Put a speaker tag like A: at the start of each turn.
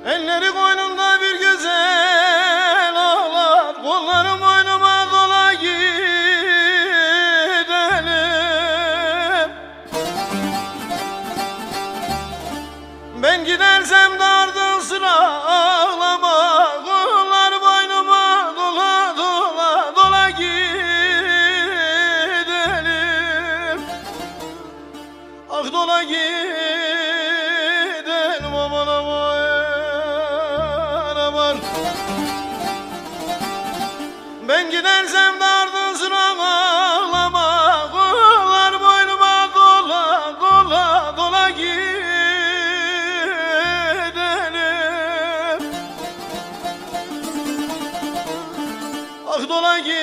A: Elleri koynumda bir güzel ağlar, kollarım boynuma dola gidelim. Ben gidersem de ardın sıra ağlama, kollar boynuma dola dola dola gidelim. Ah dola gidelim aman aman aman. Ben gidersem de ardın sıra ağlama, kollar boynuma dola dola dola gidelim. Ah dola gidelim.